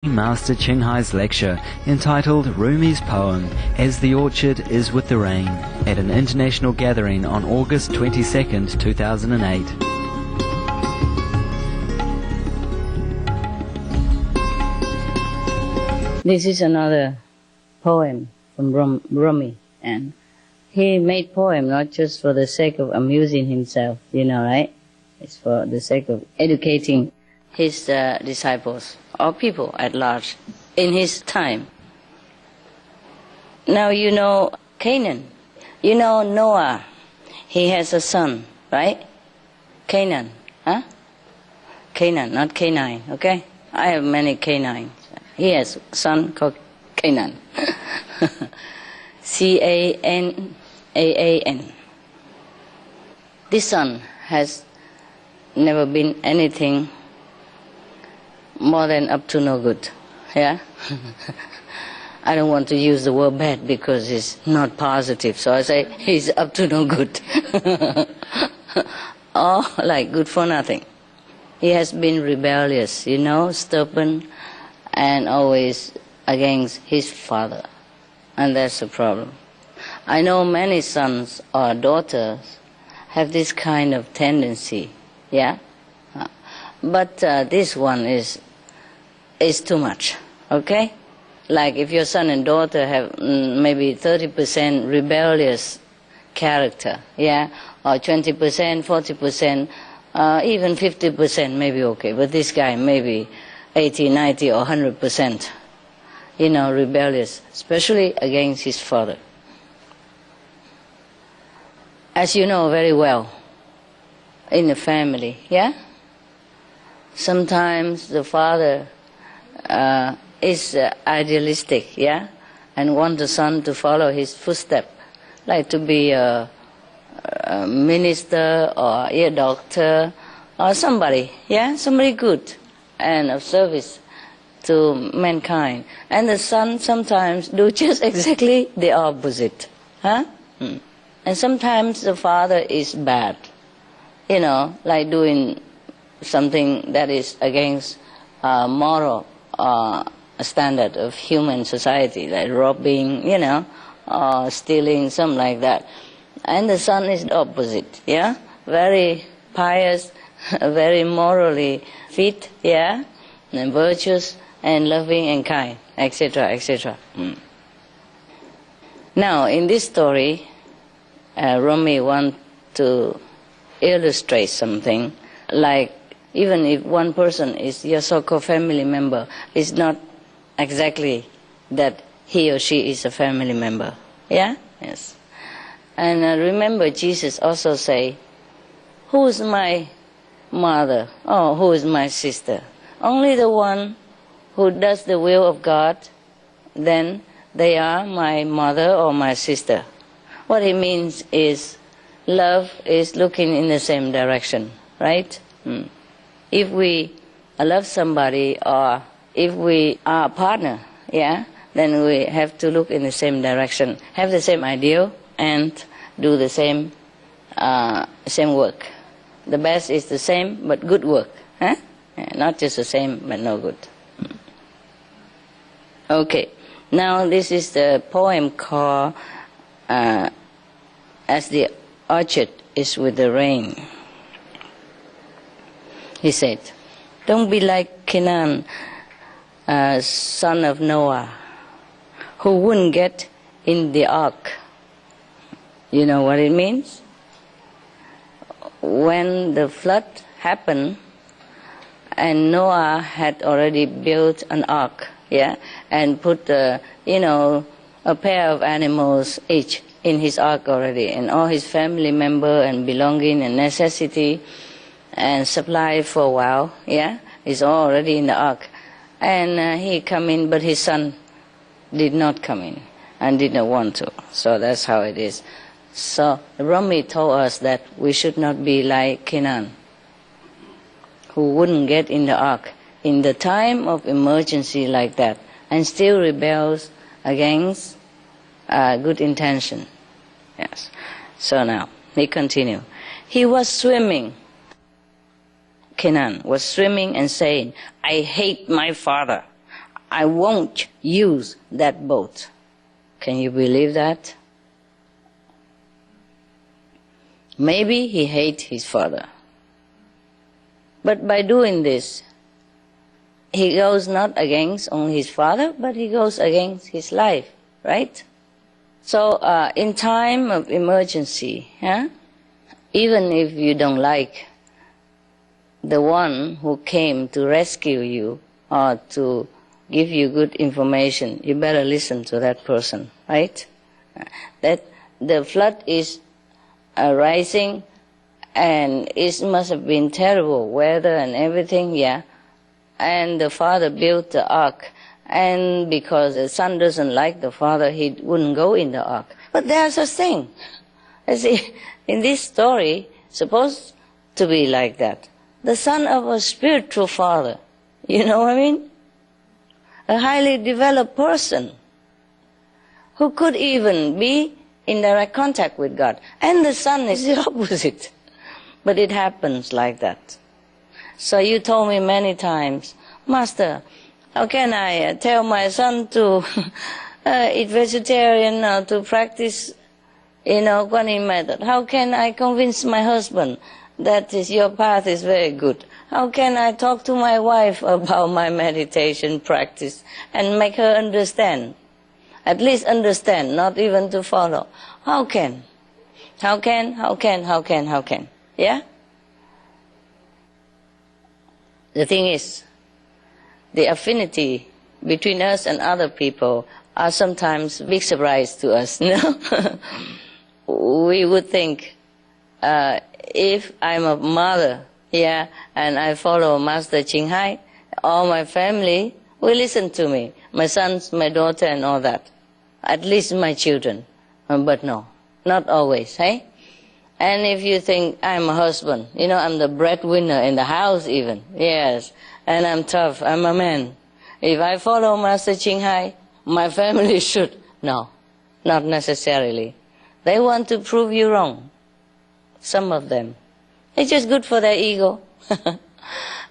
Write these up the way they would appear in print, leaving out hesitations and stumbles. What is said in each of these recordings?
Master Ching Hai's lecture entitled Rumi's poem As the Orchard Is with the Rain at an international gathering on August 22nd, 2008. This is another poem from Rumi, and he made poem not just for the sake of amusing himself, right? It's for the sake of educating his disciples or people at large in his time. Now you know Canaan. You know Noah. He has a son, right? Canaan, huh? Canaan, not Canine, okay? I have many canines. He has a son called Canaan. Canaan. This son has never been anything more than up to no good, yeah? I don't want to use the word bad because it's not positive, so I say he's up to no good. Or like good for nothing. He has been rebellious, stubborn, and always against his father. And that's the problem. I know many sons or daughters have this kind of tendency, yeah? But this one is too much, okay? Like if your son and daughter have maybe 30% rebellious character, yeah? Or 20%, 40%, even 50% maybe okay. But this guy maybe 80, 90 or 100%, rebellious, especially against his father. As you know very well, in the family, yeah? Sometimes the father is idealistic, yeah? And want the son to follow his footsteps, like to be a minister or a doctor or somebody, yeah? Somebody good and of service to mankind. And the son sometimes do just exactly the opposite, huh? And sometimes the father is bad, like doing something that is against moral standard of human society, like robbing, or stealing, something like that. And the son is the opposite, yeah? Very pious, very morally fit, yeah? And virtuous and loving and kind, etc., etc. Now, in this story, Rumi wants to illustrate something, like even if one person is your so-called family member, it's not exactly that he or she is a family member. Yeah? Yes. And remember, Jesus also say, who is my mother? Oh, who is my sister? Only the one who does the will of God, then they are my mother or my sister. What it means is love is looking in the same direction, right? If we love somebody or if we are a partner, yeah, then we have to look in the same direction, have the same ideal, and do the same work. The best is the same, but good work, huh? Yeah, not just the same, but no good. Okay, now this is the poem called As the Orchard Is with the Rain. He said, don't be like Canaan, son of Noah, who wouldn't get in the ark. You know what it means? When the flood happened, and Noah had already built an ark, yeah, and put, a pair of animals each in his ark already, and all his family member and belonging and necessity and supply for a while, yeah, is all already in the ark. And he come in, but his son did not come in and did not want to. So that's how it is. So Rumi told us that we should not be like Canaan, who wouldn't get in the ark in the time of emergency like that, and still rebels against good intention. Yes. So now, he continued. He was swimming. Canaan was swimming and saying, I hate my father. I won't use that boat. Can you believe that? Maybe he hates his father. But by doing this, he goes not against only his father, but he goes against his life, right? So in time of emergency, even if you don't like the one who came to rescue you or to give you good information, you better listen to that person, right? That the flood is rising and it must have been terrible weather and everything, yeah. And the father built the ark, and because the son doesn't like the father, he wouldn't go in the ark. But there's a thing. You see, in this story, supposed to be like that. The son of a spiritual father, you know what I mean? A highly developed person who could even be in direct contact with God. And the son is the opposite. But it happens like that. So you told me many times, Master, how can I tell my son to eat vegetarian or to practice, Guanyin method? How can I convince my husband that your path is very good? How can I talk to my wife about my meditation practice and make her understand? At least understand, not even to follow. How can? Yeah? The thing is, the affinity between us and other people are sometimes big surprise to us, We would think, if I'm a mother, and I follow Master Ching Hai, all my family will listen to me, my sons, my daughter, and all that. At least my children. But no, not always, hey? And if you think I'm a husband, I'm the breadwinner in the house even, yes, and I'm tough, I'm a man. If I follow Master Ching Hai, my family should. No, not necessarily. They want to prove you wrong, some of them. It's just good for their ego.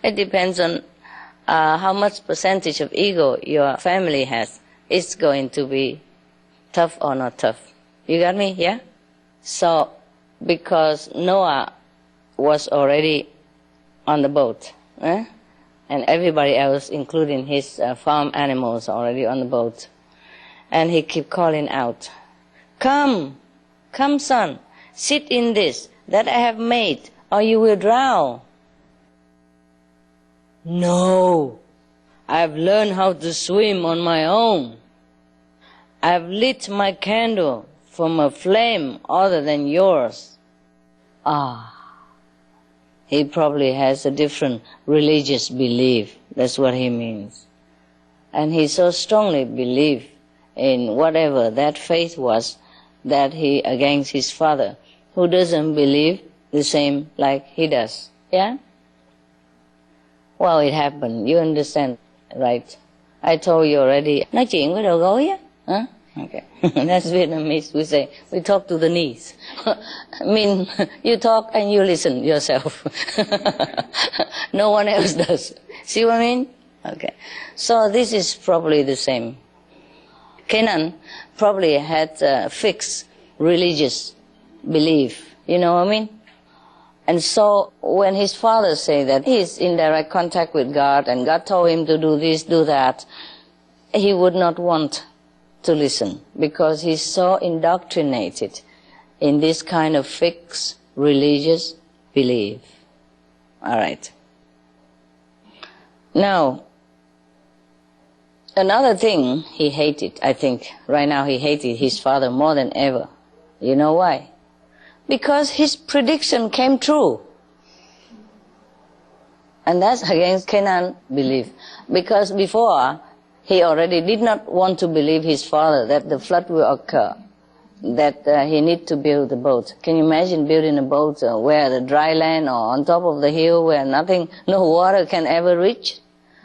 It depends on how much percentage of ego your family has. It's going to be tough or not tough. You got me, yeah? So, because Noah was already on the boat, and everybody else, including his farm animals, already on the boat, and he kept calling out, come, son, sit in this that I have made, or you will drown. No, I've learned how to swim on my own. I've lit my candle from a flame other than yours. He probably has a different religious belief. That's what he means. And he so strongly believed in whatever that faith was that he against his father, who doesn't believe the same like he does. Yeah? Well, it happened. You understand, right? I told you already. Nói chuyện với đầu gối á. Huh? Okay. That's Vietnamese. We say, we talk to the knees. I mean, you talk and you listen yourself. No one else does. See what I mean? Okay. So this is probably the same. Canaan probably had a fixed religious belief. You know what I mean? And so when his father said that he's in direct contact with God and God told him to do this, do that, he would not want to listen because he's so indoctrinated in this kind of fixed religious belief. All right. Now, another thing he hated, I think, right now he hated his father more than ever. You know why? Because his prediction came true. And that's against Canaan's belief. Because before, he already did not want to believe his father that the flood will occur, that he need to build a boat. Can you imagine building a boat where the dry land or on top of the hill where nothing, no water can ever reach,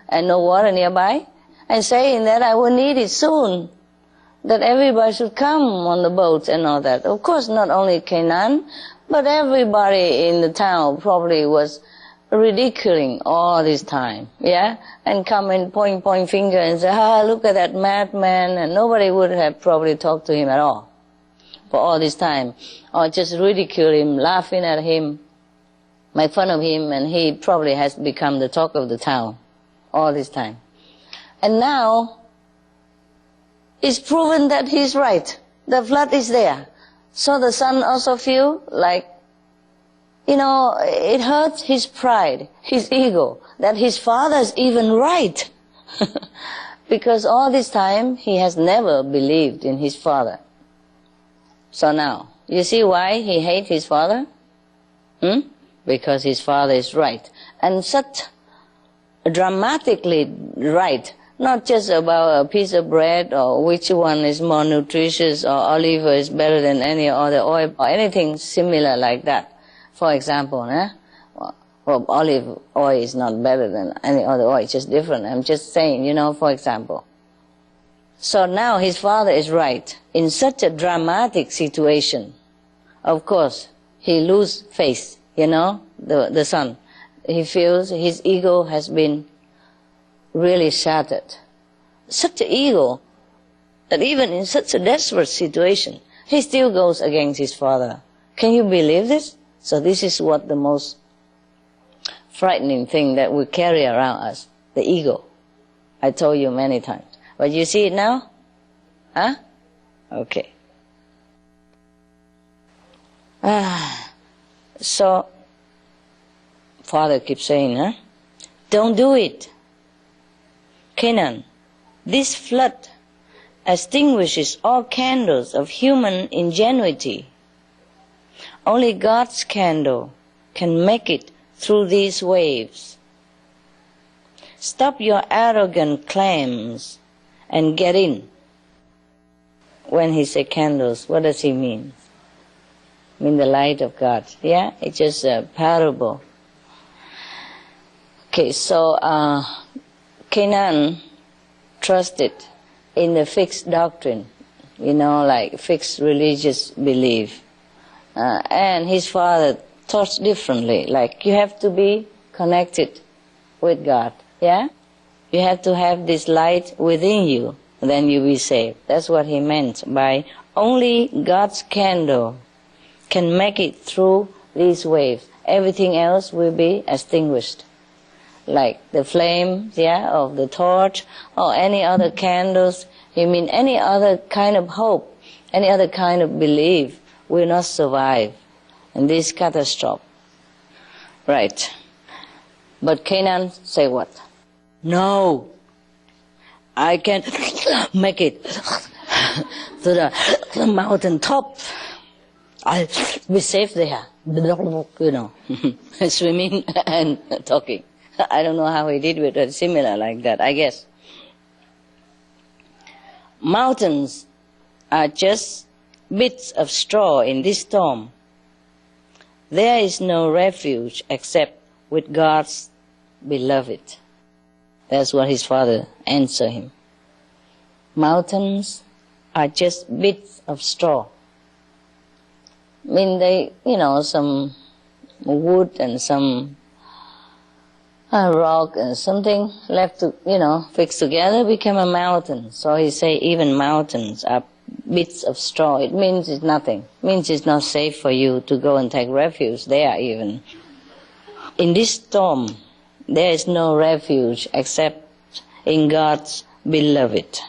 and no water nearby? And saying that I will need it soon, that everybody should come on the boat and all that. Of course, not only Canaan, but everybody in the town probably was ridiculing all this time, yeah, and come and point finger and say, look at that madman, and nobody would have probably talked to him at all for all this time, or just ridicule him, laughing at him, make fun of him, and he probably has become the talk of the town all this time. And now it's proven that he's right. The flood is there. So the son also feel like, it hurts his pride, his ego, that his father is even right. Because all this time he has never believed in his father. So now, you see why he hates his father? Because his father is right. And such dramatically right. Not just about a piece of bread or which one is more nutritious or olive oil is better than any other oil or anything similar like that. For example, well, olive oil is not better than any other oil, it's just different. I'm just saying, for example. So now his father is right. In such a dramatic situation, of course, he loses faith, the son. He feels his ego has been really shattered. Such an ego that even in such a desperate situation, he still goes against his father. Can you believe this? So this is what the most frightening thing that we carry around us, the ego. I told you many times. But you see it now? Okay. So, father keeps saying, don't do it. Canaan, this flood extinguishes all candles of human ingenuity. Only God's candle can make it through these waves. Stop your arrogant claims and get in. When he says candles, what does he mean? I mean the light of God. Yeah, it's just a parable. Okay, so Canaan trusted in the fixed doctrine, like fixed religious belief. And his father taught differently, like you have to be connected with God, yeah? You have to have this light within you, then you'll be saved. That's what he meant by only God's candle can make it through these waves. Everything else will be extinguished. Like the flame, of the torch, or any other candles. Any other kind of hope, any other kind of belief will not survive in this catastrophe. Right. But Canaan say what? No, I can make it to the mountain top. I'll be safe there. Swimming and talking. I don't know how he did it, but similar like that, I guess. Mountains are just bits of straw in this storm. There is no refuge except with God's beloved. That's what his father answered him. Mountains are just bits of straw. They, some wood and some rock and something left to, fixed together became a mountain. So he say even mountains are bits of straw. It means it's nothing. It means it's not safe for you to go and take refuge there even. In this storm, there is no refuge except in God's beloved.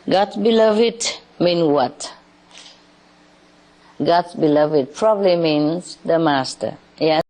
God's beloved means what? God's beloved probably means the master. Yeah.